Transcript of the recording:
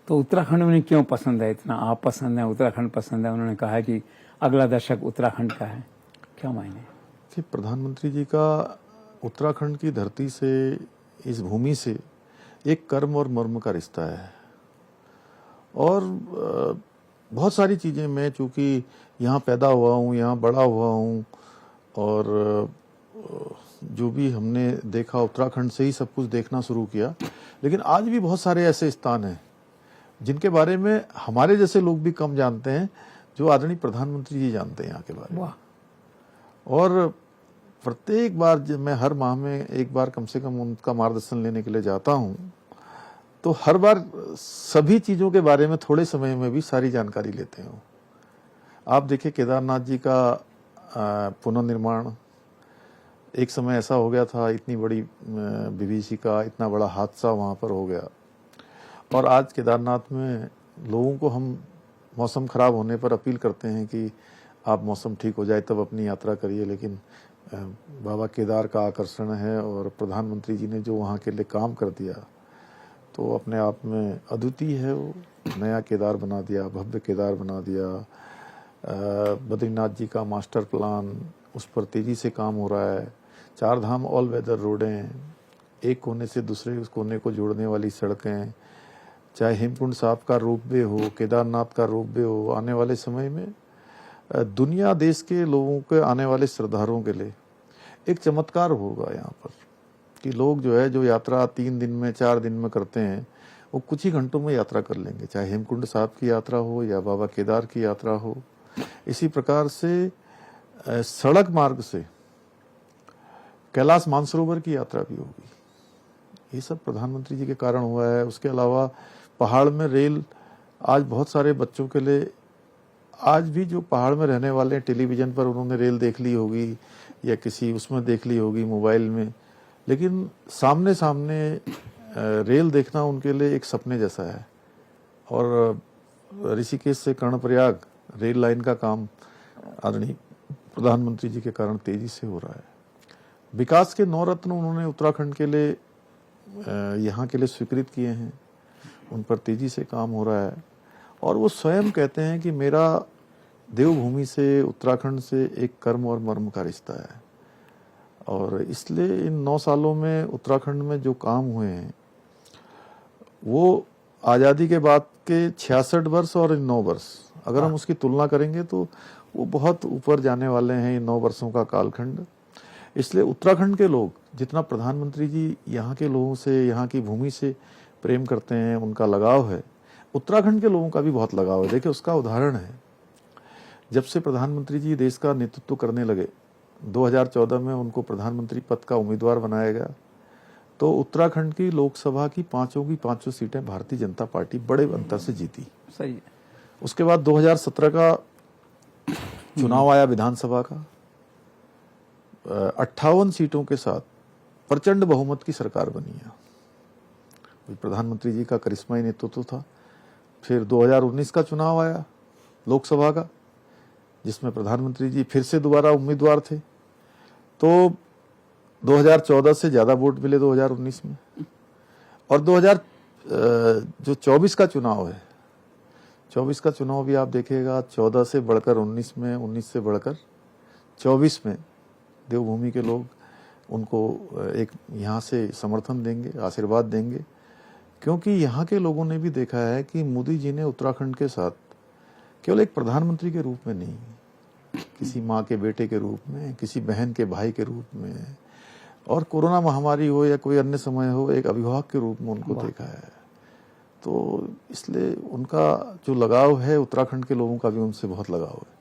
तो उत्तराखंड उन्हें क्यों पसंद है इतना? आप पसंद है, उत्तराखंड पसंद है। उन्होंने कहा कि अगला दशक उत्तराखंड का है, क्या मायने? कि प्रधानमंत्री जी का उत्तराखंड की धरती से, इस भूमि से एक कर्म और मर्म का रिश्ता है। और बहुत सारी चीज़ें, मैं चूँकि यहाँ पैदा हुआ हूँ, यहाँ बड़ा हुआ हूँ, और जो भी हमने देखा उत्तराखंड से ही सब कुछ देखना शुरू किया। लेकिन आज भी बहुत सारे ऐसे स्थान हैं जिनके बारे में हमारे जैसे लोग भी कम जानते हैं, जो आदरणीय प्रधानमंत्री जी जानते हैं यहाँ के बारे में। और प्रत्येक बार जब मैं हर माह में एक बार कम से कम उनका मार्गदर्शन लेने के लिए जाता हूँ, तो हर बार सभी चीज़ों के बारे में थोड़े समय में भी सारी जानकारी लेते हैं। आप देखिए केदारनाथ जी का पुनर्निर्माण, एक समय ऐसा हो गया था, इतनी बड़ी विभीषिका, इतना बड़ा हादसा वहाँ पर हो गया। और आज केदारनाथ में लोगों को हम मौसम खराब होने पर अपील करते हैं कि आप मौसम ठीक हो जाए तब अपनी यात्रा करिए, लेकिन बाबा केदार का आकर्षण है। और प्रधानमंत्री जी ने जो वहाँ के लिए काम कर दिया, तो अपने आप में अद्वितीय है। वो नया केदार बना दिया, भव्य केदार बना दिया। बद्रीनाथ जी का मास्टर प्लान, उस पर तेजी से काम हो रहा है। 4 धाम ऑल वेदर रोडें, एक कोने से दूसरे उस कोने को जोड़ने वाली सड़कें, चाहे हेमकुंड साहब का रोपवे हो, केदारनाथ का रोपवे हो, आने वाले समय में दुनिया देश के लोगों के, आने वाले श्रद्धालुओं के लिए एक चमत्कार होगा यहाँ पर, कि लोग जो है, जो यात्रा 3 दिन में 4 दिन में करते हैं, वो कुछ ही घंटों में यात्रा कर लेंगे, चाहे हेमकुंड साहब की यात्रा हो या बाबा केदार की यात्रा हो। इसी प्रकार से सड़क मार्ग से कैलाश मानसरोवर की यात्रा भी होगी। ये सब प्रधानमंत्री जी के कारण हुआ है। उसके अलावा पहाड़ में रेल, आज बहुत सारे बच्चों के लिए, आज भी जो पहाड़ में रहने वाले हैं, टेलीविजन पर उन्होंने रेल देख ली होगी या किसी उसमें देख ली होगी मोबाइल में, लेकिन सामने सामने रेल देखना उनके लिए एक सपने जैसा है। और ऋषिकेश से कर्णप्रयाग रेल लाइन का काम आदरणीय प्रधानमंत्री जी के कारण तेजी से हो रहा है। विकास के 9 रत्न उन्होंने उत्तराखंड के लिए, यहाँ के लिए स्वीकृत किए हैं, उन पर तेजी से काम हो रहा है। और वो स्वयं कहते हैं कि मेरा देवभूमि से, उत्तराखंड से एक कर्म और मर्म का रिश्ता है। और इसलिए इन 9 सालों में उत्तराखंड में जो काम हुए हैं, वो आज़ादी के बाद के 66 वर्ष और इन 9 वर्ष, अगर हम उसकी तुलना करेंगे तो वो बहुत ऊपर जाने वाले हैं, इन 9 वर्षों का कालखंड। इसलिए उत्तराखंड के लोग जितना प्रधानमंत्री जी यहाँ के लोगों से, यहाँ की भूमि से प्रेम करते हैं, उनका लगाव है, उत्तराखंड के लोगों का भी बहुत लगाव है। देखिए, उसका उदाहरण है, जब से प्रधानमंत्री जी देश का नेतृत्व करने लगे, 2014 में उनको प्रधानमंत्री पद का उम्मीदवार बनाया गया, तो उत्तराखंड की लोकसभा की 5 सीटें भारतीय जनता पार्टी बड़े अंतर से जीती। सही है। उसके बाद 2017 का चुनाव आया विधानसभा का, 58 सीटों के साथ प्रचंड बहुमत की सरकार बनी है। प्रधानमंत्री जी का करिश्माई नेतृत्व था। फिर 2019 का चुनाव आया लोकसभा का, जिसमें प्रधानमंत्री जी फिर से दोबारा उम्मीदवार थे, तो 2014 से ज्यादा वोट मिले 2019 में। और 2024 का चुनाव है, 24 का चुनाव भी आप देखिएगा, 14 से बढ़कर 19 में, 19 से बढ़कर 24 में देवभूमि के लोग उनको एक यहाँ से समर्थन देंगे, आशीर्वाद देंगे। क्योंकि यहाँ के लोगों ने भी देखा है कि मोदी जी ने उत्तराखंड के साथ केवल एक प्रधानमंत्री के रूप में नहीं, किसी माँ के बेटे के रूप में, किसी बहन के भाई के रूप में, और कोरोना महामारी हो या कोई अन्य समय हो, एक अभिभावक के रूप में उनको देखा है। तो इसलिए उनका जो लगाव है, उत्तराखंड के लोगों का भी उनसे बहुत लगाव है।